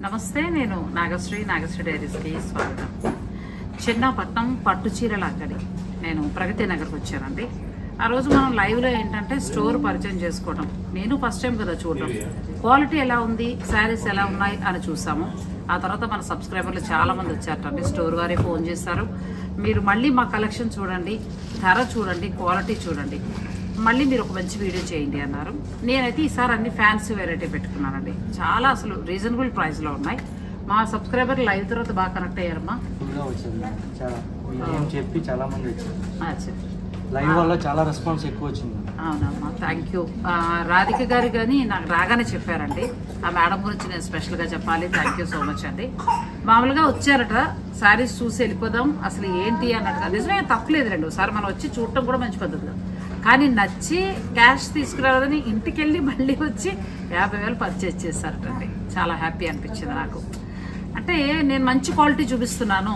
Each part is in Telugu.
నమస్తే, నేను నాగశ్రీ డైరీస్కి స్వాగతం. చిన్నపట్నం పట్టు చీరల అంగడి. నేను ప్రగతి నగర్కి వచ్చానండి. ఆ రోజు మనం లైవ్లో ఏంటంటే స్టోర్ పరిచయం చేసుకోవడం. నేను ఫస్ట్ టైం కదా చూడడం, క్వాలిటీ ఎలా ఉంది, శారీస్ ఎలా ఉన్నాయి అని చూసాము. ఆ తర్వాత మన సబ్స్క్రైబర్లు చాలామంది వచ్చారటండి. స్టోర్ వారే ఫోన్ చేస్తారు, మీరు మళ్ళీ మా కలెక్షన్ చూడండి, ధర చూడండి, క్వాలిటీ చూడండి, మళ్ళీ మీరు ఒక మంచి వీడియో చేయండి అన్నారు. నేనైతే ఈసారి అన్ని ఫ్యాన్సీ వెరైటీ పెట్టుకున్నానండి. చాలా అసలు రీజనబుల్ ప్రైస్లో ఉన్నాయి. మా సబ్స్క్రైబర్ లైవ్ తర్వాత బాగా కనెక్ట్ అయ్యారమ్మా. చెప్పి చాలా మంది వచ్చారు. లైవ్ వల్ల చాలా రెస్పాన్స్ ఎక్కువ వచ్చింది. అవునమ్మా, థ్యాంక్ యూ. రాధిక గారు కానీ నాకు రాగానే చెప్పారండి. ఆ మేడం గురించి నేను స్పెషల్గా చెప్పాలి. థ్యాంక్ యూ సో మచ్ అండి. మామూలుగా వచ్చారట, శారీస్ చూసి వెళ్ళిపోదాం అసలు ఏంటి అన్నట్టుగా. నిజమే, తప్పలేదు. ఒకసారి మనం వచ్చి చూడటం కూడా మంచి పద్ధతి. కానీ నచ్చి క్యాష్ తీసుకురావద్దని ఇంటికి వెళ్ళి మళ్ళీ వచ్చి 50,000 పర్చేజ్ చేశారటండి. చాలా హ్యాపీ అనిపించింది నాకు. అంటే నేను మంచి క్వాలిటీ చూపిస్తున్నాను,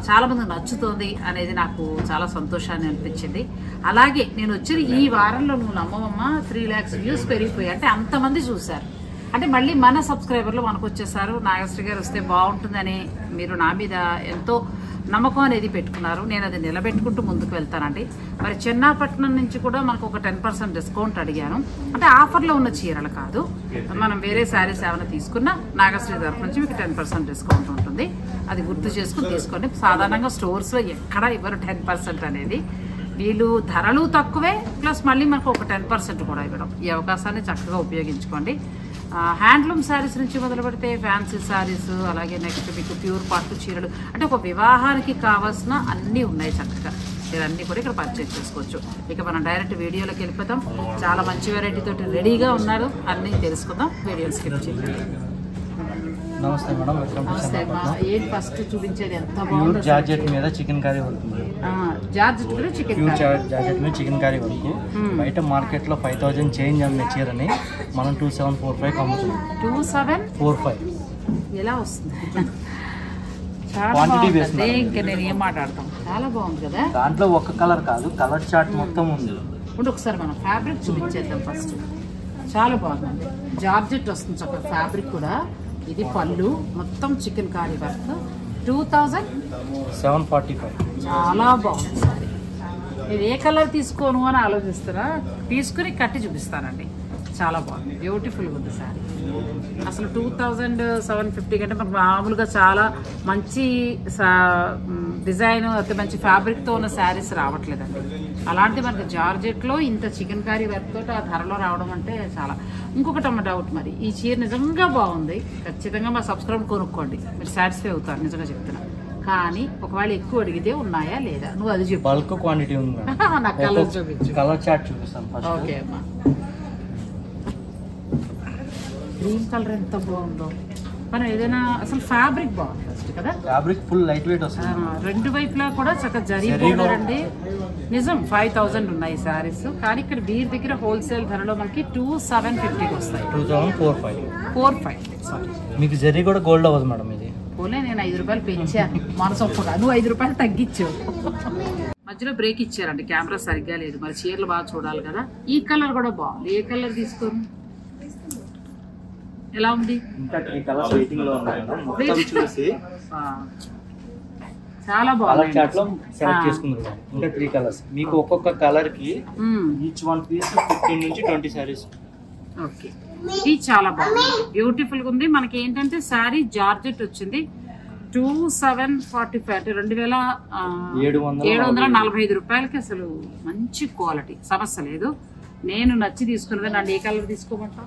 చాలా మందికి నచ్చుతోంది అనేది నాకు చాలా సంతోషాన్ని అనిపించింది. అలాగే నేను వచ్చిన ఈ వారంలో నువ్వు నమ్మవమ్మ 3 lakhs వ్యూస్ పెరిగిపోయాయి. అంటే అంతమంది చూశారు. అంటే మళ్ళీ మన సబ్స్క్రైబర్లు మనకు వచ్చేసారు. నాగశ్రీ గారు వస్తే బాగుంటుందని మీరు నా మీద ఎంతో నమ్మకం అనేది పెట్టుకున్నారు. నేను అది నిలబెట్టుకుంటూ ముందుకు వెళ్తానండి. మరి చిన్నపట్నం నుంచి కూడా మనకు ఒక 10% డిస్కౌంట్ అడిగాను. అంటే ఆఫర్లో ఉన్న చీరలు కాదు, మనం వేరే శారీస్ ఏమైనా తీసుకున్నా నాగశ్రీ తరఫు నుంచి మీకు 10% డిస్కౌంట్ ఉంటుంది. అది గుర్తు చేసుకుని తీసుకోండి. సాధారణంగా స్టోర్స్లో ఎక్కడ ఇవ్వరు 10% అనేది. వీళ్ళు ధరలు తక్కువే, ప్లస్ మళ్ళీ మనకు ఒక 10% కూడా ఇవ్వడం. ఈ అవకాశాన్ని చక్కగా ఉపయోగించుకోండి. హ్యాండ్లూమ్ శారీస్ నుంచి మొదలు పెడితే ఫ్యాన్సీ శారీస్, అలాగే నెక్స్ట్ మీకు ప్యూర్ పట్టు చీరలు, అంటే ఒక వివాహానికి కావాల్సిన అన్నీ ఉన్నాయి చక్కగా. ఇవన్నీ కూడా ఇక్కడ పర్చేజ్ చేసుకోవచ్చు. ఇక మనం డైరెక్ట్ వీడియోలోకి వెళ్ళిపోతాం. చాలా మంచి వెరైటీ తోటి రెడీగా ఉన్నారు, అన్నీ తెలుసుకుందాం. వీడియో స్కిప్ చేయండి. నమస్తే మేడం, నమస్తే అమ్మా. ఏంటి ఫస్ట్ చూపించేది? ఎంత బాగుంది. జార్జెట్ మీద చికెన్ కర్రీ వర్క్. జార్జెట్ మీద చికెన్ కర్రీ వర్క్. బయట మార్కెట్ లో 5,000 చేంజ్ అమ్మే చీరని మనం 2745 అమ్ముతున్నాం. 2745 ఎలా వస్తుంది? ఇంకా నేను ఏం మాట్లాడతాం. చాలా బాగుంది కదా. దాంట్లో ఒక కలర్ కాదు, కలర్ చార్ట్ మొత్తం ఉంది. ఇప్పుడు ఒకసారి మనం ఫ్యాబ్రిక్ చూపించేద్దాం ఫస్ట్. చాలా బాగుంది. జార్జెట్ వస్తుంది చక్కగా. ఫ్యాబ్రిక్ కూడా ఇది పళ్ళు మొత్తం చికెన్ కర్రీ వర్క్. 2745. చాలా బాగుంది సారీ. నేను ఏ కలర్ తీసుకోను అని ఆలోచిస్తున్నా, తీసుకుని కట్టి చూపిస్తానండి. చాలా బాగుంది, బ్యూటిఫుల్గా ఉంది సారీ. అసలు 2750 కంటే మనకు మామూలుగా చాలా మంచి డిజైన్, అయితే మంచి ఫ్యాబ్రిక్తో ఉన్న శారీస్ రావట్లేదండి. అలాంటి మనకి జార్జెట్లో ఇంత చికెన్ కర్రీ వర్క్ తోటి ఆ ధరలో రావడం అంటే చాలా. ఇంకొకటి అమ్మ డౌట్, మరి ఈ చీర నిజంగా బాగుంది, ఖచ్చితంగా మా సబ్స్క్రైబర్ కొనుక్కోండి, మీరు సాటిస్ఫై అవుతారు. నిజంగా చెప్తున్నా. కానీ ఒకవేళ ఎక్కువ అడిగితే ఉన్నాయా లేదా, నువ్వు అది చెప్పు. బల్క్ క్వాంటిటీ ఉంది. నాకు కలర్ చూపించు. కలర్ చార్ట్ చూపిస్తాను. ఓకే అమ్మా. గ్రీన్ కలర్ ఎంత బాగుందో. మనం ఏదైనా అసలు ఫ్యాబ్రిక్ బాగుంది ఫస్ట్ కదా. ఫ్యాబ్రిక్ ఫుల్ లైట్ వెయిట్ వస్తుంది. రెండు వైపులా కూడా చక్కగా జరీ బోర్డర్ అండి. నిజం 5,000 ఉన్నాయి శారీస్. కానీ ఇక్కడ వీరి దగ్గర హోల్సేల్ ధరలో మనకి 2750 వస్తాయి. 2745. సారీ, మీకు జరీ కూడా గోల్డ్ అవ్వదు మేడం. ఇది పోలే, నేను 5 రూపాయలు పెంచాను మనసొప్పుగా, నువ్వు 5 రూపాయలు తగ్గించావు. మధ్యలో బ్రేక్ ఇచ్చారండి, కెమెరా సరిగ్గా లేదు. మరి చీరలు బాగా చూడాలి కదా. ఈ కలర్ కూడా బాగుంది. ఏ కలర్ తీసుకోను? ఎలా ఉంది? చాలా బాగుంది. ఇంకా 3 కలర్స్ మీకు. ఒక్కొక్క కలర్ కి ఈచ్ వన్ పీస్ 15 నుంచి 20 సారీస్. ఓకే, ఇది చాలా బాగుంది, బ్యూటిఫుల్ గా ఉంది. మనకి ఏంటంటే శారీ జార్జెట్ వచ్చింది. 2745 అంటే 2745 రూపాయలకి అసలు మంచి క్వాలిటీ, సమస్య లేదు. నేను నచ్చి తీసుకున్నది. నన్ను ఏ కలర్ తీసుకోమంటా?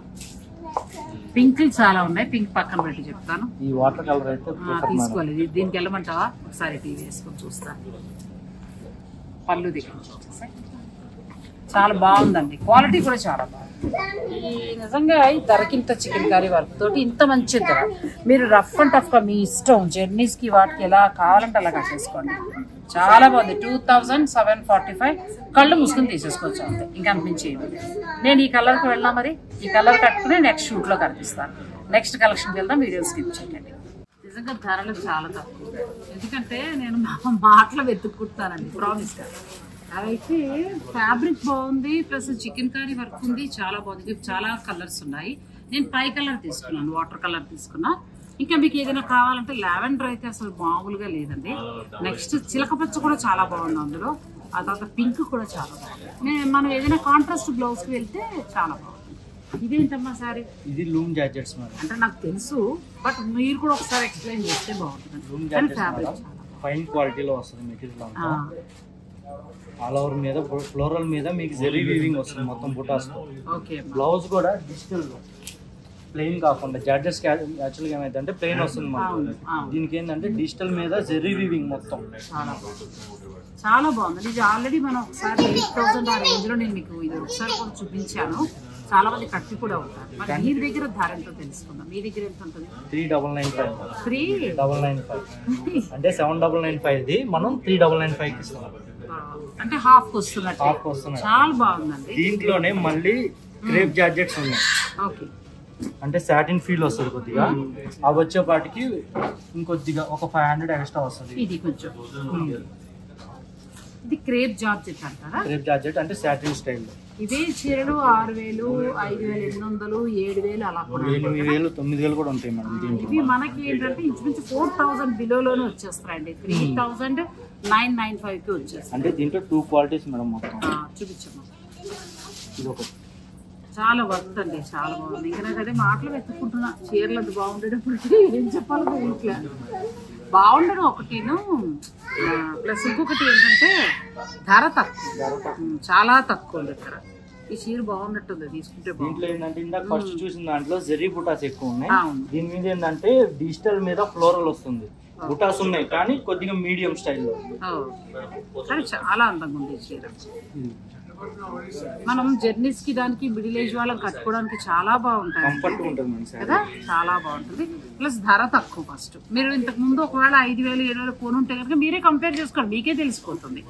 పింక్ చాలా ఉన్నాయి, పింక్ పక్కన పెట్టి చెప్తాను. ఈ వాటర్ కలర్ అయితే తీసుకోలేదు. దీనికి వెళ్ళమంటావా? ఒకసారి టీవీ వేసుకొని చూస్తాను. పళ్ళు దగ్గర చాలా బాగుందండి, క్వాలిటీ కూడా చాలా బాగుంది. ఈ నిజంగా ఈ ధరకింత చికెన్ కర్రీ వర్క్ తోటి ఇంత మంచి ధర. మీరు రఫ్ అండ్ టఫ్ గా మీ ఇష్టం, జర్నీస్ కి వాటికి ఎలా కావాలంటే అలాగా చేసుకోండి. చాలా బాగుంది. 2745. కళ్ళు మూసుకుని తీసేసుకోవచ్చు అంతే, ఇంకా అనిపించేది. నేను ఈ కలర్కి వెళ్ళినా, మరి ఈ కలర్ కట్టుకుని నెక్స్ట్ షూట్లో కనిపిస్తాను. నెక్స్ట్ కలెక్షన్కి వెళ్దాం, వీడియో స్కిప్ చేయండి. నిజంగా ధరలు చాలా తక్కువ, ఎందుకంటే నేను మాటలు వెతుక్కుంటానండి ప్రామిస్గా. అదైతే ఫ్యాబ్రిక్ బాగుంది, ప్లస్ చికెన్ కర్రీ వర్క్ ఉంది, చాలా బాగుంది. చాలా కలర్స్ ఉన్నాయి. నేను పై కలర్ తీసుకున్నాను, వాటర్ కలర్ తీసుకున్నా. ఇంకా మీకు ఏదైనా కావాలంటే లావెండర్ అయితే అసలు మామూలుగా లేదండి. నెక్స్ట్ చిలకపచ్చ కూడా చాలా బాగుంది అందులో. ఆ తర్వాత పింక్ కూడా చాలా బాగుంది. మనం ఏదైనా కాంట్రాస్ట్ బ్లౌజ్ కి వెళ్తే చాలా బాగుంది. ఇదేంటమ్మా సారీ? ఇది లూమ్ జాకెట్స్ మేడం. అంటే నాకు తెలుసు, బట్ మీరు కూడా ఒకసారి ఎక్స్ప్లెయిన్ చేస్తే బాగుంటుంది. లూమ్ జాకెట్స్ ఫైన్ క్వాలిటీలో వస్తుంది మెటీరియల్ అంతా. ఆల్ ఓవర్ మీద ఫ్లోరల్ మీద మీకు జెరీ వీవింగ్ వస్తుంది మొత్తం బుటాస్తో. ఓకే. బ్లౌజ్ కూడా డిజిటల్ ప్లెయిన్ కాకుండా జార్జెస్ యాక్చువల్గా ఏమైందంటే ప్లెయిన్ వస్తుంది మనకు. దీనికి ఏంటంటే డిజిటల్ మీద జెరీ వీవింగ్ మొత్తం. చాలా బాగుంది. ఇది ఆల్రెడీ మనం ఒకసారి 8,000 ఆ రేంజ్ లో నేను మీకు ఇది ఒకసారి కూడా చూపించాను. చాలా మంది కట్టి కూడా ఉంటారు. మరి మీ దగ్గర ధర ఎంతో తెలుసుకుందాం. మీ దగ్గర ఎంత ఉంటుంది? 3,995. 3,995 అంటే 7,995 ది మనం 3,995 కి ఇస్తున్నాం. అంటే హాఫ్ వస్తున్నట్టు. హాఫ్ వస్తున్నాయి. చాలా బాగుందండి. దీంట్లోనే మళ్ళీ క్రేప్ జార్జెట్స్ ఉన్నాయి. ఓకే. అంటే సాటిన్ ఫీల్ వస్తుంది కొద్దిగా. అవి వచ్చేపాటికి ఇంకొద్దిగా ఒక 500 ఎక్స్ట్రా వస్తుంది. ఇది కొంచెం ఇది క్రేప్ జార్జెట్ అంటారా? క్రేప్ జార్జెట్ అంటే సాటిన్ స్టైల్లో. ఇవే చీరలు 6,000, 5,800, 7,000 అలా కూడా 8,000, 9,000 కూడా ఉంటాయి మేడం దీంట్లో. ఇవి మనకి ఏంటంటే ఇంచుమించు 4,000 బిలోలోనే వచ్చేస్తాయండి. 3,995 కి వచ్చేస్తాయి. అంటే దీంట్లో 2 క్వాలిటీస్ మేడం మొత్తం. చూపించమ్మా. ఇది ఒకటి చాలా వర్త్ అండి. చాలా బాగుంది. ఇంకా నాకు అదే మాటలు వెతుక్కుంటున్నా. చీరలు అది బాగుండేటప్పటికి ఏం చెప్పాలో ఇంట్లో బాగుండడం ఒకటిను, ప్లస్ ఇంకొకటి ఏంటంటే ధర తక్కువ, చాలా తక్కువ ఉంది ఇక్కడ. ఈ చీర బాగున్నట్టుంది తీసుకుంటే. దీంట్లో ఏంటంటే ఇందాక ఫస్ట్ చూసిన దాంట్లో జెరీ బుటాస్ ఎక్కువ ఉన్నాయి. దీని మీద ఏంటంటే డిజిటల్ మీద ఫ్లోరల్ వస్తుంది. బుటాస్ ఉన్నాయి కానీ కొద్దిగా మీడియం స్టైల్లో. కానీ చాలా అందంగా ఉంది ఈ చీర. మనం జర్నీస్ కి దానికి మిడిల్ ఏజ్ వాళ్ళకి కట్టుకోవడానికి చాలా బాగుంటాయి కదా. చాలా బాగుంటుంది. ప్లస్ ధర తక్కువ. ఫస్ట్ మీరు ఇంతకు ముందు ఒకవేళ 5,000, 7,000 కొని ఉంటే కనుక మీరే కంపేర్ చేసుకోండి, మీకే తెలిసిపోతుంది.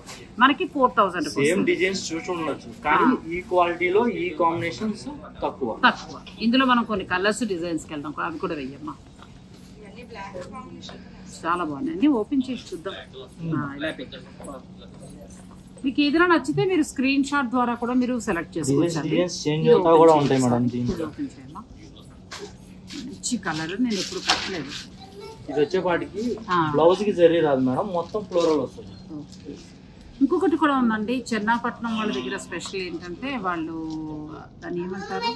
మనకి 4,000 సేమ్ డిజైన్స్ చూసి ఉండొచ్చు కానీ ఈ క్వాలిటీలో ఈ కాంబినేషన్స్ తక్కువ. ఇందులో మనం కొన్ని కలర్స్ డిజైన్స్ కి వెళ్దాం. అవి కూడా వెయ్యమ్మా. చాలా బాగున్నాయి. అన్ని ఓపెన్ చేసి చూద్దాం. ఇలా మీకు ఏదైనా నచ్చితే మీరు స్క్రీన్ షాట్ ద్వారా కూడా మీరు సెలెక్ట్ చేసుకోవచ్చు. మంచి కలర్, నేను ఎప్పుడు కట్టలేదు. ఇది వచ్చేపాటికి బ్లౌజ్ కి జరీ రాదు మేడం, మొత్తం ఫ్లోరల్ వస్తుంది. ఇంకొకటి కూడా ఉందండి. చెన్నాపట్నం వాళ్ళ దగ్గర స్పెషల్ ఏంటంటే వాళ్ళు దాన్ని ఏమంటారు,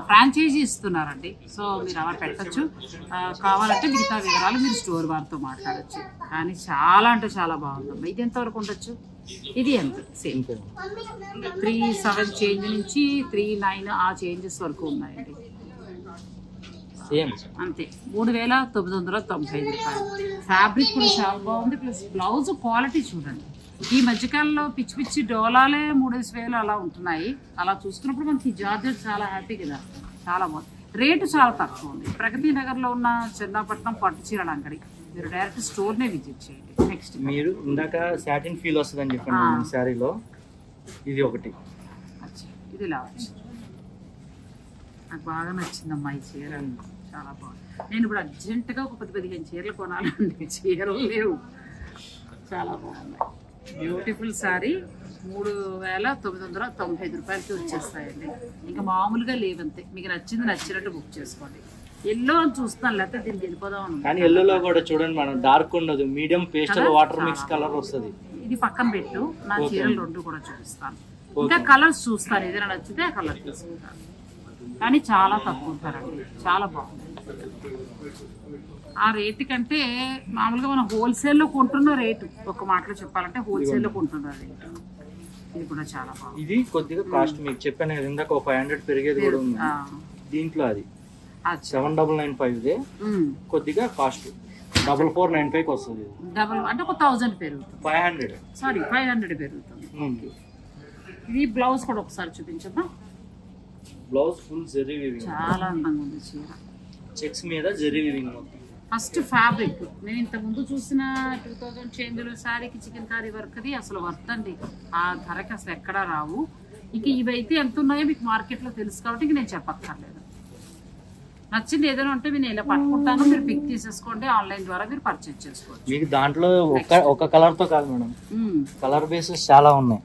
ఫ్రాంచైజీ ఇస్తున్నారండి. సో మీరు అలా పెట్టచ్చు. కావాలంటే మిగతా వివరాలు మీరు స్టోర్ వారితో మాట్లాడచ్చు. కానీ చాలా అంటే చాలా బాగుంటుంది. ఇది ఎంతవరకు ఉండొచ్చు? ఇది ఎంత? సేమ్ 3,700 చేంజ్ నుంచి 3,900 ఆ చేంజెస్ వరకు ఉన్నాయండి. అంతే. 3,995 రూపాయలు. ఫ్యాబ్రిక్ కూడా చాలా బాగుంది. ప్లస్ బ్లౌజ్ క్వాలిటీ చూడండి. ఈ మధ్యకాలంలో పిచ్చి పిచ్చి డోలాలే 3,000 అలా ఉంటున్నాయి. అలా చూసుకున్నప్పుడు మనకి జార్జెట్ చాలా హ్యాపీ కదా. చాలా బాగుంది. రేటు చాలా తక్కువ ఉంది. ప్రగతి నగర్లో ఉన్న చెన్నాపట్నం పట్టు చీరల అంగడి. మీరు డైరెక్ట్ స్టోర్నే విజిట్ చేయండి. నెక్స్ట్ మీరు ఇందాక సాటిన్ ఫీల్ వస్తుందని చెప్పండి శారీలో. ఇది ఒకటి. ఇది ఇలా వచ్చింది. నాకు బాగా నచ్చిందమ్మా ఈ చీర. చాలా బాగుంది. నేను ఇప్పుడు అర్జెంటుగా ఒక 10-15 చీరలు కొనాలండి. చీరలు లేవు. చాలా బాగున్నాయి. బ్యూటిఫుల్ శారీ. 3,995 రూపాయలకి వచ్చేస్తాయండి. ఇంకా మామూలుగా లేవంతే. మీకు నచ్చింది నచ్చినట్టు బుక్ చేసుకోండి. ఎల్లో అని చూస్తాను, లేకపోతే దీనికి వెళ్ళిపోదాం అని. కానీ ఎల్లోలో కూడా చూడండి మనం డార్క్ ఉండదు, medium pastel water mix colour వస్తుంది. ఇది పక్కన పెట్టు. నా చీరలు 2 కూడా చూపిస్తాను. ఇంకా కలర్స్ చూస్తాను. ఏదైనా నచ్చితే ఆ కలర్ తీసుకుంటాను. కానీ చాలా తక్కువ ఉంటారండి. చాలా బాగుంది. ఆ రేటు కంటే మామూలుగా మనం హోల్సేల్లో కొంటున్న రేటు, ఒక మాటలో చెప్పాలంటే హోల్సేల్లో కొంటున్న రేటు. ఇది కూడా చాలా బాగుంది. ఇది కొద్దిగా కాస్ట్ మీకు చెప్పాను కదా ఇందాక, ఒక 500 పెరిగేది కూడా ఉంది దీంట్లో. అది 7,995 కొద్దిగా కాస్ట్ 4,495 వస్తుంది. డబుల్ అంటే ఒక 1,000 పెరుగుతుంది. 500 పెరుగుతుంది. ఇది బ్లౌజ్ కూడా ఒకసారి చూపించమ్మా. Blouse full zari weaving. చాలా అందంగా ఉంది చీర. చెక్స్ మీద జెరీ వీవింగ్. ఫస్ట్ ఫ్యాబ్రిక్ నేను ఇంత ముందు చూసిన 2,000 చేంజ్ల శారీకి చికెన్ కారీ వర్క్ది అసలు వర్త్ అండి. ఆ ధరకి అసలు ఎక్కడా రావు. ఇక ఇవైతే ఎంత ఉన్నాయో మీకు మార్కెట్లో తెలుసు కాబట్టి ఇంక నేను చెప్పక్కర్లేదు. నచ్చింది ఏదైనా ఉంటే నేను ఇలా పట్టుకుంటాను, మీరు పిక్ తీసేసుకోండి. ఆన్లైన్ ద్వారా మీరు పర్చేజ్ చేసుకోవచ్చు. మీకు దాంట్లో ఒక కలర్ తో కాదు మేడం, కలర్ బేసెస్ చాలా ఉన్నాయి.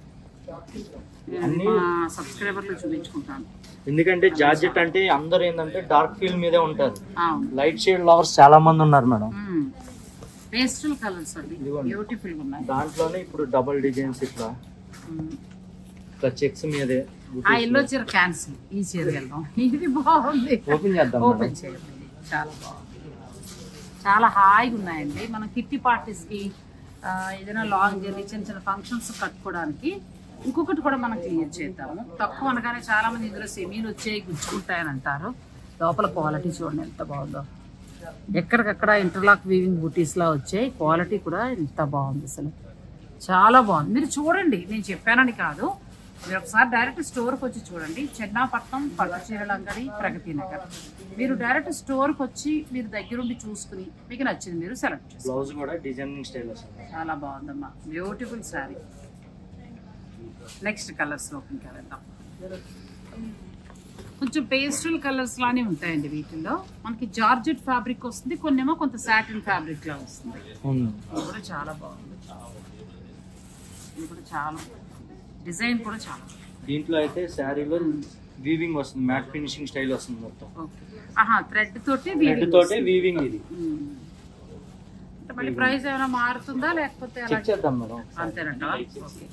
అన్ని సబ్స్క్రైబర్లు చూపించుకుంటాను. ఎందుకంటే జార్జెట్ అంటే అందరూ ఏంటంటే డార్క్ ఫీల్ మీదే ఉంటారు, అవును. లైట్ షేడ్ లవర్స్ చాలా మంది ఉన్నారు మేడం. పేస్టల్ కలర్స్ అండి, బ్యూటిఫుల్ గా ఉన్నాయి. దాంట్లోనే ఇప్పుడు డబుల్ డిజైన్స్ ఇట్లా చెక్స్ మీదే. ఆ ఎల్లో చీర క్యాన్సిల్, ఈ చీర వెళ్దాం. ఇది బాగుంది, ఓపెన్ చేద్దాం. ఓపెన్ చేయండి. చాలా బాగుంది, చాలా హాయిగా ఉన్నాయండి. మనం కిట్టి పార్టీస్ కి ఏదైనా లాంగ్ జర్నీ చిన్న చిన్న ఫంక్షన్స్ కట్టుకోవడానికి. ఇంకొకటి కూడా మనం క్లియర్ చేద్దాము. తక్కువ అనగానే చాలా మంది ఇందులో సెమీలు వచ్చాయి గుచ్చుకుంటాయని అంటారు. లోపల క్వాలిటీ చూడండి ఎంత బాగుందో. ఎక్కడికక్కడ ఇంటర్లాక్ వీవింగ్ బూటీస్ లా వచ్చాయి. క్వాలిటీ కూడా ఎంత బాగుంది, అసలు చాలా బాగుంది. మీరు చూడండి, నేను చెప్పానని కాదు, మీరు ఒకసారి డైరెక్ట్ స్టోర్కి వచ్చి చూడండి. చెన్నాపట్నం పట్టు చీరల అంగడి, ప్రగతి నగర్. మీరు డైరెక్ట్ స్టోర్కి వచ్చి మీరు దగ్గరుండి చూసుకుని మీకు నచ్చింది మీరు సెలెక్ట్ చేసుకోండి. బ్లౌజ్ కూడా డిజైనింగ్ స్టైల్ వస్తుంది, చాలా బాగుందమ్మా, beautiful sari. Next colours open వెళ్దాం. కొంచెం పేస్టల్ కలర్స్ లానే ఉంటాయండి వీటిల్లో. మనకి జార్జెట్ ఫ్యాబ్రిక్ వస్తుంది, కొన్నేమో కొంత సాటిన్ ఫ్యాబ్రిక్ లా వస్తుంది. ఇది కూడా చాలా బాగుంది, ఇది కూడా చాలా డిజైన్ కూడా చాలా. దీంట్లో అయితే శారీలో వీవింగ్ వస్తుంది, మ్యాట్ ఫినిషింగ్ స్టైల్ వస్తుంది మొత్తం. థ్రెడ్ తోటి వీవింగ్. ఇది మళ్ళీ ప్రైస్ ఏమైనా మారుతుందా లేకపోతే చెక్ చేద్దాం మేడం. అంతేనంట. ఓకే,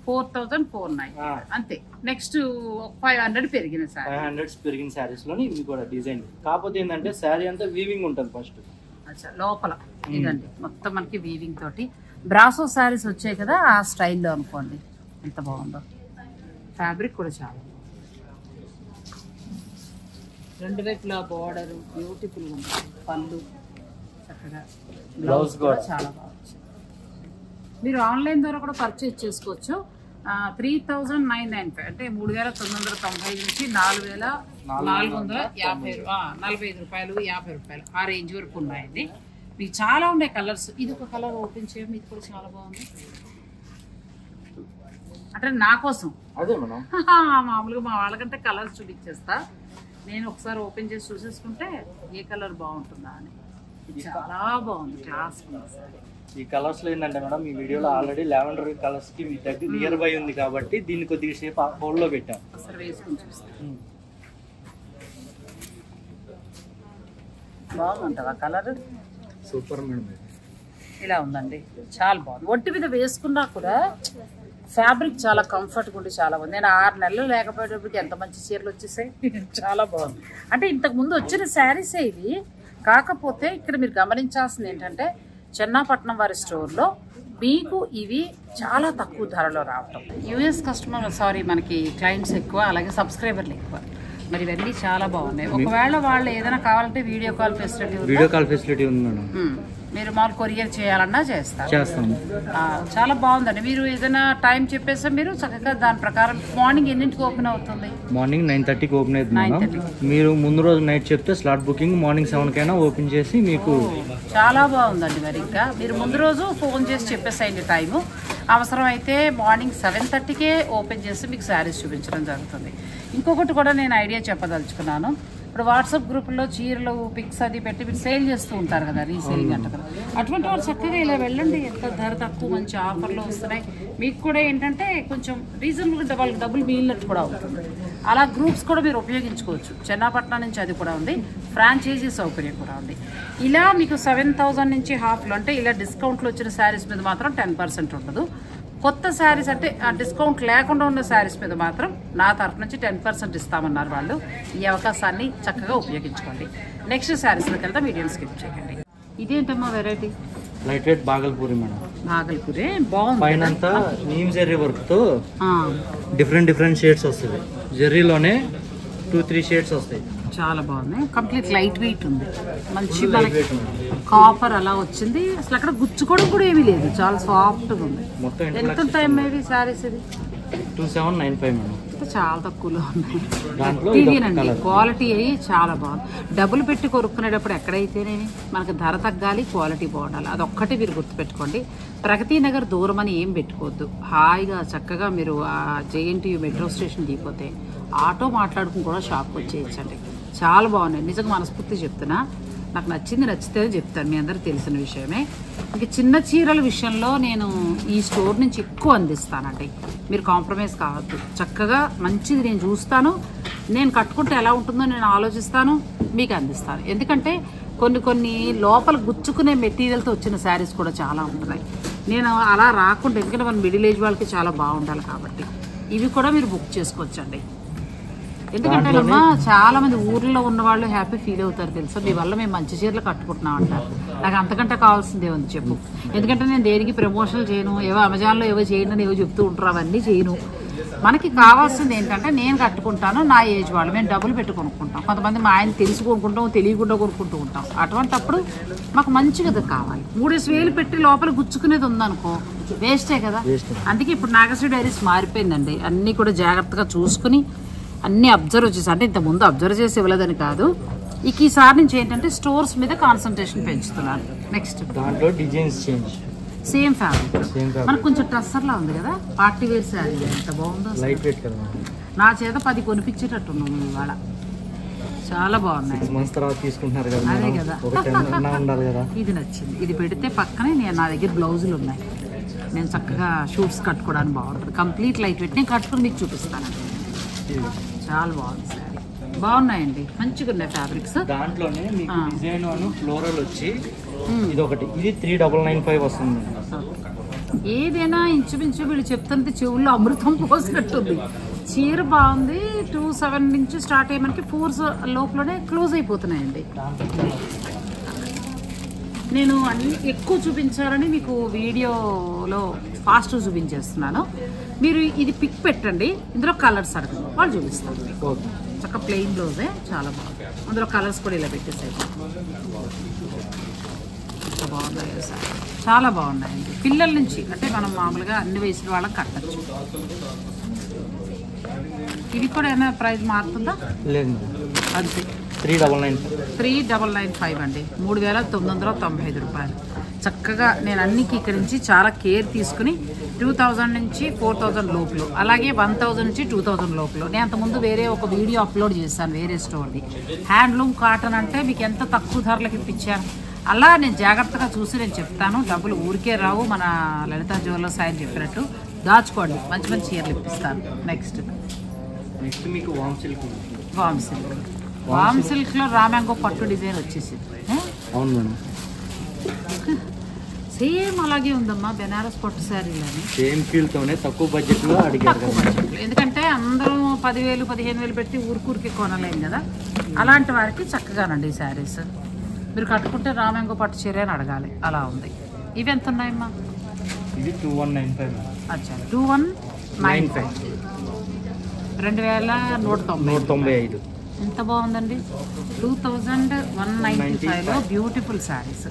4,409 అంతే. నెక్స్ట్ 500 పెరిగిన సారీ, 500 పెరిగిన శారీస్ లోని ఇది కూడా డిజైన్. కాకపోతే ఏంటంటే శారీ అంతా వీవింగ్ ఉంటుంది ఫస్ట్. లోపల ఇదండి మొత్తం మనకి వీవింగ్ తోటి. బ్రాసో శారీస్ వచ్చాయి కదా, ఆ స్టైల్లో అనుకోండి. ఎంత బాగుందో, ఫ్యాబ్రిక్ కూడా చాలా బాగుంది. రెండు వైపులా బార్డర్ బ్యూటిఫుల్ గా ఉంది. పళ్ళు చక్కగా, బ్లౌజ్ కూడా చాలా బాగుంది. మీరు ఆన్లైన్ ద్వారా కూడా పర్చేజ్ చేసుకోవచ్చు. 3,995 అంటే 3,990 నుంచి 4,450 45 రూపాయలు 50 రూపాయలు ఆ రేంజ్ వరకు ఉన్నాయండి. మీకు చాలా ఉన్నాయి కలర్స్. ఇది ఒక కలర్ ఓపెన్ చేయండి, ఇది కూడా చాలా బాగుంది. అంటే నా కోసం అదే మేడం, మామూలుగా మా వాళ్ళకంటే కలర్స్ చూపించేస్తా. నేను ఒకసారి ఓపెన్ చేసి చూసేసుకుంటే ఏ కలర్ బాగుంటుందా అని. చాలా బాగుంది, క్లాస్ ఉంది. ఈ కలర్స్ లో ఏంటంటే మేడం, ఈ వీడియోలో ఆల్రెడీ లావెండర్ కలర్స్ కి మీ దగ్గర నియర్ బై ఉంది కాబట్టి దీన్ని కొద్దిగా సేపు హోల్డ్ లో పెట్టాం. ఒకసారి వేసుకుని చూస్తాను, బాగుంటుందా కలర్? సూపర్ మేడం, ఇలా ఉందండి, చాలా బాగుంది. ఒంటి మీద వేసుకున్నా కూడా ఫ్యాబ్రిక్ చాలా కంఫర్ట్గా ఉండి చాలా బాగుంది. నేను 6 నెలలు లేకపోయేటప్పటికి ఎంత మంచి చీరలు వచ్చేసాయి. చాలా బాగుంది. అంటే ఇంతకు ముందు వచ్చిన శారీసే ఇవి. కాకపోతే ఇక్కడ మీరు గమనించాల్సింది ఏంటంటే చెన్నాపట్నం వారి స్టోర్లో మీకు ఇవి చాలా తక్కువ ధరలో రావటం. యూఎస్ కస్టమర్ మనకి క్లయింట్స్ ఎక్కువ, అలాగే సబ్స్క్రైబర్లు ఎక్కువ. మరి ఇవన్నీ చాలా బాగున్నాయి. ఒకవేళ వాళ్ళు ఏదైనా కావాలంటే వీడియో కాల్ ఫెసిలిటీ ఉంది మేడం. మీరు మామూలు కొరియర్ చేయాలన్నా చేస్తాము. చాలా బాగుందండి. మీరు ఏదైనా టైం చెప్పేస్తే మీరు చక్కగా దాని ప్రకారం. మార్నింగ్ ఎన్నింటికి ఓపెన్ అవుతుంది? మార్నింగ్ 9:30కి ఓపెన్ అవుతుంది. మీరు ముందు రోజు నైట్ చెప్తే స్లాట్ బుకింగ్ మార్నింగ్ 7కైనా ఓపెన్ చేసి మీకు. చాలా బాగుందండి. మరి ఇంకా మీరు ముందు రోజు ఫోన్ చేసి చెప్పేసేయండి టైము. అవసరం అయితే మార్నింగ్ 7:30కే ఓపెన్ చేసి మీకు శారీస్ చూపించడం జరుగుతుంది. ఇంకొకటి కూడా నేను ఐడియా చెప్పదలుచుకున్నాను. ఇప్పుడు వాట్సాప్ గ్రూపుల్లో చీరలు పిక్స్ అది పెట్టి మీరు సేల్ చేస్తూ ఉంటారు కదా, రీసేలింగ్ అంటారు కదా. అటువంటి వాళ్ళు చక్కగా ఇలా వెళ్ళండి, ఎంత ధర తక్కువ మంచి ఆఫర్లో వస్తున్నాయి. మీకు కూడా ఏంటంటే కొంచెం రీజనబుల్గా వాళ్ళకి డబ్బులు మిగిలినట్టు కూడా అవుతుంది. అలా గ్రూప్స్ కూడా మీరు ఉపయోగించుకోవచ్చు. చెన్నాపట్నం నుంచి అది కూడా ఉంది, ఫ్రాంచైజీ సౌకర్యం కూడా ఉంది. ఇలా మీకు 7,000 నుంచి హాఫ్లో అంటే ఇలా డిస్కౌంట్లు వచ్చిన శారీస్ మీద మాత్రం 10% ఉండదు. కొత్త శారీస్ అంటే ఆ డిస్కౌంట్ లేకుండా ఉన్న శారీస్ మీద మాత్రం నా తరఫు నుంచి 10% ఇస్తామన్నారు వాళ్ళు. ఈ అవకాశాన్ని చక్కగా ఉపయోగించుకోండి. నెక్స్ట్ శారీస్లోకి వెళ్తే వీడియోని స్కిప్ చేయండి. ఇదేంటమ్మా variety? Light weight Bhagalpuri madam. Bhagalpuri బాగుంది. పైన నీమ్ జెర్రీ వర్క్ తో డిఫరెంట్ షేడ్స్ వస్తుంది. జెర్రీలోనే 2-3 షేడ్స్ వస్తాయి. చాలా బాగుంది. కంప్లీట్ లైట్ వెయిట్ ఉంది, మంచి కాపర్ అలా వచ్చింది. అసలు అక్కడ గుచ్చుకోవడం కూడా ఏమీ లేదు, చాలా సాఫ్ట్గా ఉంది. ఎంత టైం మేబీ శారీస్ ఇది? 2795 మేడం. చాలా తక్కువలో ఉన్నాయి. ఇదేనండి క్వాలిటీ అయ్యి చాలా బాగుంది. డబ్బులు పెట్టి కొనుక్కునేటప్పుడు ఎక్కడైతేనేమి మనకు ధర తగ్గాలి, క్వాలిటీ బాగుండాలి. అదొక్కటి మీరు గుర్తుపెట్టుకోండి. ప్రగతి నగర్ దూరం అని ఏం పెట్టుకోవద్దు. హాయిగా చక్కగా మీరు ఆ జేఎన్టీయూ మెట్రో స్టేషన్ దిగిపోతే ఆటో మాట్లాడుకుని కూడా షాప్కి వచ్చేయచ్చండి. చాలా బాగున్నాయి, నిజంగా మనస్ఫూర్తి చెప్తున్నా. నాకు నచ్చితే చెప్తాను, మీ అందరికి తెలిసిన విషయమే. ఇంక చిన్న చీరల విషయంలో నేను ఈ స్టోర్ నుంచి ఎక్కువ అందిస్తానండి. మీరు కాంప్రమైజ్ కావద్దు. చక్కగా మంచిది నేను చూస్తాను, నేను కట్టుకుంటే ఎలా ఉంటుందో నేను ఆలోచిస్తాను, మీకు అందిస్తాను. ఎందుకంటే కొన్ని లోపల గుచ్చుకునే మెటీరియల్తో వచ్చిన శారీస్ కూడా చాలా ఉంటున్నాయి. నేను అలా రాకుండా, ఎందుకంటే మన మిడిల్ ఏజ్ వాళ్ళకి చాలా బాగుండాలి కాబట్టి ఇవి కూడా మీరు బుక్ చేసుకోవచ్చండి. ఎందుకంటే చాలా మంది ఊర్లో ఉన్న వాళ్ళు హ్యాపీ ఫీల్ అవుతారు తెలుసా, మీ వల్ల మేము మంచి చీరలు కట్టుకుంటున్నాం అంటారు. నాకు అంతకంటే కావాల్సిందే ఉంది చెప్పు. ఎందుకంటే నేను దేనికి ప్రమోషన్లు చేయను, ఏవో అమెజాన్లో ఏవో చేయను అని ఏవో చెప్తూ ఉంటారు, అవన్నీ చేయను. మనకి కావాల్సింది ఏంటంటే నేను కట్టుకుంటాను, నా ఏజ్ వాళ్ళు, మేము డబ్బులు పెట్టి కొనుక్కుంటాం. కొంతమంది మా ఆయన తెలిసి కొనుక్కుంటాం, తెలియకుండా కొనుక్కుంటూ ఉంటాం. అటువంటప్పుడు మాకు మంచిగా కావాలి. 3,000 పెట్టి లోపల గుచ్చుకునేది ఉందనుకో వేస్టే కదా. అందుకే ఇప్పుడు నాగశ్రీ డైరీస్ మారిపోయిందండి. అన్నీ కూడా జాగ్రత్తగా చూసుకుని అన్నీ అబ్జర్వ్ చేసి, అంటే ఇంతకుముందు అబ్జర్వ్ చేసి ఇవ్వలేదని కాదు, ఈసారి నుంచి ఏంటంటే స్టోర్స్ మీద కాన్సన్ట్రేషన్ పెంచుతున్నాను. నెక్స్ట్ దాంట్లో డిజైన్స్ చేంజ్, సేమ్ ఫ్యాబ్రిక్, మనకు కొంచెం టస్సర్లా ఉంది కదా, పార్టీ వేర్ శారీ ఎంత బాగుందో. లైట్ వెయిట్ కదా, నా చేత 10 కొనిపించేటట్టున్నాము ఇవాళ. చాలా బాగున్నాయి. అదే కదా, ఇది నచ్చింది. ఇది పెడితే పక్కనే నా దగ్గర బ్లౌజులు ఉన్నాయి, నేను చక్కగా షూట్స్ కట్టుకోవడానికి బాగుంటుంది. కంప్లీట్ లైట్ వెయిట్ నేను కట్టుకుని మీకు చూపిస్తాను. చాలా బాగుంది శారీ, బాగున్నాయండి, మంచిగా ఉన్నాయి ఫ్యాబ్రిక్స్. దాంట్లోనే మీకు డిజైన్ అను ఫ్లోరల్ వచ్చి ఇది ఒకటి, ఇది 3,995 వస్తుంది. ఏదైనా ఇంచుమించు వీళ్ళు చెప్తుంటే చెవుల్లో అమృతం పోసినట్టుంది. చీర బాగుంది. 27 నుంచి స్టార్ట్ అయ్యి మనకి 4 లోపలనే క్లోజ్ అయిపోతున్నాయండి. నేను అన్ని ఎక్కువ చూపించాలని మీకు వీడియోలో ఫాస్ట్ చూపించేస్తున్నాను. మీరు ఇది పిక్ పెట్టండి, ఇందులో కలర్స్ అడగండి, వాళ్ళు చూపిస్తారు మీకు. చక్క ప్లెయిన్ బ్లౌజే, చాలా బాగుంది. అందులో కలర్స్ కూడా ఇలా పెట్టేసాయి, బాగున్నాయి సార్, చాలా బాగున్నాయండి. పిల్లల నుంచి అంటే మనం మామూలుగా అన్ని వయసుల వాళ్ళకి కట్టచ్చు. ఇది కూడా ఏమైనా ప్రైస్ మారుతుందా? లేదు, అంతే. 3,995 అండి, 3,995 రూపాయలు. చక్కగా నేను అన్నికి ఇక్కడి నుంచి చాలా కేర్ తీసుకుని 2,000 నుంచి 4,000 లోపల, అలాగే 1,000 నుంచి 2,000 లోపల. నేను అంతకుముందు వేరే ఒక వీడియో అప్లోడ్ చేశాను వేరే స్టోర్ది. హ్యాండ్లూమ్ కాటన్ అంటే మీకు ఎంత తక్కువ ధరలకు ఇప్పించాను. అలా నేను జాగ్రత్తగా చూసి నేను చెప్తాను, డబ్బులు ఊరికే రావు. మన లలితా జ్యువెలర్స్ ఆయన చెప్పినట్టు దాచుకోండి, మంచి మంచి చీరలు ఇప్పిస్తాను. నెక్స్ట్ మీకు వామ్ సిల్క్ లో రామ్యాంగో పట్టు డిజైన్ వచ్చేసింది. అవును మేడం, సేమ్ అలాగే ఉందమ్మా, బెనారస్ పట్టు శారీలని సేమ్ ఫీల్ తోనే తక్కువ బడ్జెట్ లో అడిగారు. ఎందుకంటే అందరూ 10,000 15,000 పెట్టి ఊరికి కొనలేం కదా, అలాంటి వారికి చక్కగానండి ఈ శారీస్. మీరు కట్టుకుంటే రామ్యాంగో పట్టు చీర అని అడగాలి, అలా ఉంది. ఇవి ఎంత ఉన్నాయమ్మా? ఇది 2,195. అచ్చా, 2,195, 2,195. ఎంత బాగుందండి, 2,195లో బ్యూటిఫుల్ శారీస్.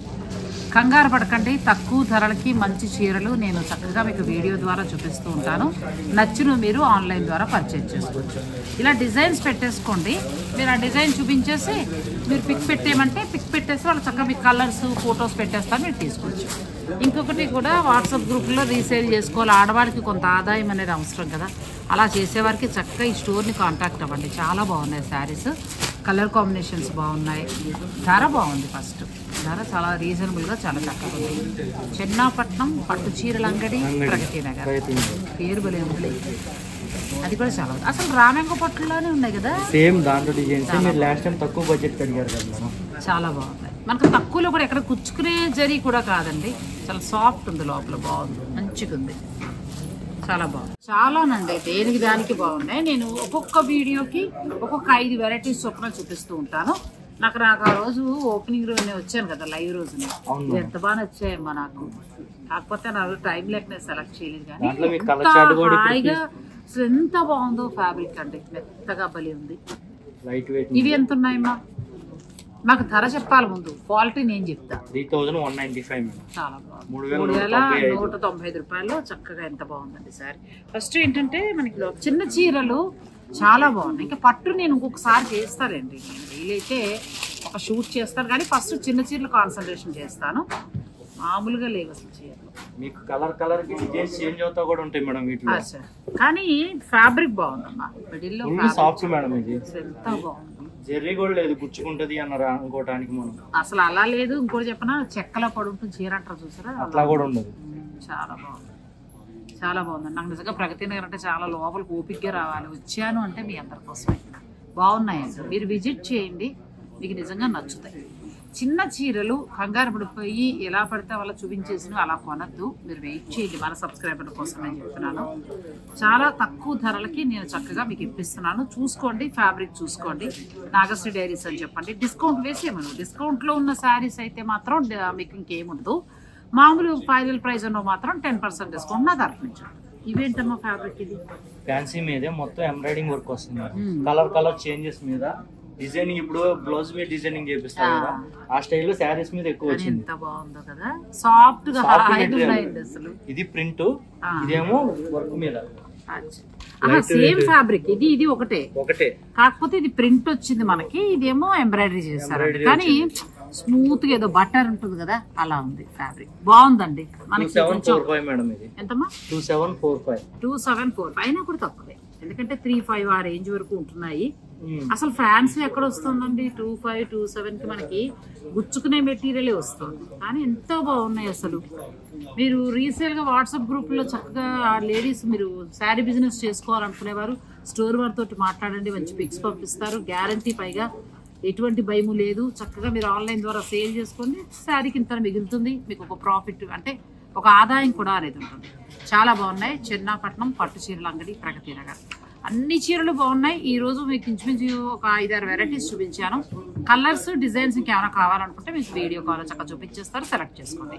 కంగారు పడకండి, తక్కువ ధరలకి మంచి చీరలు నేను చక్కగా మీకు వీడియో ద్వారా చూపిస్తూ ఉంటాను. నచ్చిన మీరు ఆన్లైన్ ద్వారా పర్చేజ్ చేసుకోవచ్చు. ఇలా డిజైన్స్ పెట్టేసుకోండి, మీరు ఆ డిజైన్ చూపించేసి మీరు పిక్ పెట్టేయమంటే పిక్ పెట్టేసి వాళ్ళు చక్కగా మీకు కలర్స్ ఫొటోస్ పెట్టేస్తారు, మీరు తీసుకోవచ్చు. ఇంకొకటి కూడా వాట్సాప్ గ్రూప్లో రీసేల్ చేసుకోవాలి. ఆడవాడికి కొంత ఆదాయం అనేది అవసరం కదా, అలా చేసేవారికి చక్కగా ఈ స్టోర్ని కాంటాక్ట్ అవ్వండి. చాలా బాగున్నాయి శారీస్, కలర్ కాంబినేషన్స్ బాగున్నాయి, ధర బాగుంది. ఫస్ట్ ధర చాలా రీజనబుల్గా చాలా చక్కగా ఉంది. చెన్నాపట్నం పట్టు చీరల అంగడి, ప్రగతి నగర్, పేరు భలే ఉంది. అది కూడా చాలా అసలు రామ్యాంగో పట్టులోనే ఉన్నాయి కదా, సేమ్ దాంట్లో డిజైన్స్. మీరు లాస్ట్ టైం తక్కువ బడ్జెట్ అడిగారు కదా, చాలా బాగున్నాయి. మనకు తక్కువలో కూడా ఎక్కడ కుచ్చుకునే జరీ కూడా కాదండి, చాలా సాఫ్ట్ ఉంది, లోపల బాగుంది, మంచిగా ఉంది, చాలా బాగుంది. చాలానండి, దేనికి దానికి బాగున్నాయి. నేను ఒక్కొక్క వీడియోకి ఒక్కొక్క 5 వెరైటీస్ చొప్పున చూపిస్తూ ఉంటాను. నాకు ఆ రోజు ఓపెనింగ్ రోజునే వచ్చాను కదా, లైవ్ రోజునే, ఎంత బాగా నచ్చాయమ్మా నాకు. కాకపోతే నా టైం లేక నేను సెలెక్ట్ చేయలేదు, కానీ హాయిగా అసలు ఎంత బాగుందో ఫ్యాబ్రిక్ అండి, మెత్తగా బలి ఉంది. ఇవి ఎంత ఉన్నాయమ్మా? నాకు ధర చెప్పాలి ముందు, క్వాలిటీ నేను చెప్తా. 3,195. చాలా బాగుంది, 3,195 రూపాయలు. చక్కగా ఎంత బాగుందండి సారీ. ఫస్ట్ ఏంటంటే మనకి చిన్న చీరలు చాలా బాగున్నాయి. ఇంకా పట్టు నేను ఇంకొకసారి చేస్తానండి, నేను వీలైతే ఒక షూట్ చేస్తాను, కానీ ఫస్ట్ చిన్న చీరలు కాన్సన్ట్రేషన్ చేస్తాను. మామూలుగా లేవు అసలు చీరలు. మీకు కలర్ కి డిజైన్స్ చేంజ్ అవుతా కూడా ఉంటాయి మేడం వీటిలో. కానీ ఫ్యాబ్రిక్ బాగుందమ్మా, మిడిల్ లో సాఫ్ట్ మేడం, ఇది ఎంత బాగుంది. జెర్రీ కూడా లేదు, గుచ్చుకుంటది అన్నారు అనుకోవటానికి మనం. అసలు అలా లేదు. ఇంకోటి చెప్పనా, చెక్కల పడుంటుంది చీర అంటారు చూసారా, అట్లా కూడా ఉండదు. చాలా బాగుంది, చాలా బాగుంది. నాకు నిజంగా ప్రగతి నగర్ అంటే చాలా లోపలికి ఓపిక్గా రావాలి. వచ్చాను అంటే మీ అందరి కోసమే. బాగున్నాయండి, మీరు విజిట్ చేయండి, మీకు నిజంగా నచ్చుతాయి. చిన్న చీరలు కంగారు పడిపోయి ఎలా పడితే వాళ్ళ చూపించేసిన అలా కొనద్దు, మీరు వెయిట్ చేయండి. మన సబ్స్క్రైబర్ కోసం నేను చెప్తున్నాను. చాలా తక్కువ ధరలకి నేను చక్కగా మీకు ఇప్పిస్తున్నాను. చూసుకోండి, ఫ్యాబ్రిక్ చూసుకోండి. నాగశ్రీ డైరీస్ అని చెప్పండి. డిస్కౌంట్ వేసేమను, డిస్కౌంట్లో ఉన్న శారీస్ అయితే మాత్రం మీకు ఇంకేముండదు. మామూలు ఫైనల్ ప్రైస్ అన్న మాత్రం 10% డిస్కౌంట్ నా తరఫు నుంచి. ఇవేంటమ్మా ఫ్యాబ్రిక్? ఇది ఫ్యాన్సీ మీదే మొత్తం ఎంబ్రాయిడింగ్ వర్క్ వస్తుంది. కలర్ చేంజెస్ మీద డిజైనింగ్, ఇప్పుడు బ్లౌజ్ మీద డిజైనింగ్ చేపిస్తారు కదా, ఆ స్టైల్లో శారీస్ మీద ఎక్కువ వచ్చింది. ఎంత బాగుందో కదా, సాఫ్ట్ గా. అసలు ఇది ప్రింట్, ఇదేమో వర్క్ మీద సేమ్ ఫ్యాబ్రిక్. ఇది ఒకటే, కాకపోతే ఇది ప్రింట్ వచ్చింది మనకి, ఇదేమో ఎంబ్రాయిడరీ చేస్తారు. కానీ స్మూత్ గా ఏదో బట్టర్ ఉంటుంది కదా, అలా ఉంది ఫ్యాబ్రిక్. బాగుందండి. మనకి ఎంతమ్మా? 2745 అయినా కూడా తక్కువే, ఎందుకంటే 35 ఆ రేంజ్ వరకు ఉంటున్నాయి. అసలు ఫ్యాన్స్ ఎక్కడ వస్తుందండి? 25, 27 కి మనకి గుచ్చుకునే మెటీరియలే వస్తుంది. కానీ ఎంత బాగున్నాయి అసలు. మీరు రీసేల్ గా వాట్సాప్ గ్రూప్ లో చక్కగా లేడీస్ మీరు శారీ బిజినెస్ చేసుకోవాలనుకునేవారు స్టోర్ వారితో మాట్లాడండి, మంచి పిక్స్ పంపిస్తారు, గ్యారంటీ. పైగా ఎటువంటి భయము లేదు. చక్కగా మీరు ఆన్లైన్ ద్వారా సేల్ చేసుకోండి, శారీకి ఇంత మిగులుతుంది, మీకు ఒక ప్రాఫిట్ అంటే ఒక ఆదాయం కూడా అనేది ఉంటుంది. చాలా బాగున్నాయి. చెన్నాపట్నం పట్టు చీరల అంగడి, ప్రగతి నగర్. అన్ని చీరలు బాగున్నాయి. ఈ రోజు మీకు ఇంచుమించు ఒక 5-6 వెరైటీస్ చూపించాను. కలర్స్, డిజైన్స్ ఇంకేమైనా కావాలనుకుంటే మీకు వీడియో కాల్ చక్కగా చూపించేస్తారు, సెలెక్ట్ చేసుకోండి.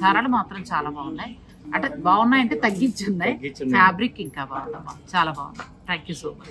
ధరలు మాత్రం చాలా బాగున్నాయి. అంటే బాగున్నాయంటే తగ్గించున్నాయి. ఫ్యాబ్రిక్ ఇంకా బాగుందమ్మా, చాలా బాగుంది. Thank you so much.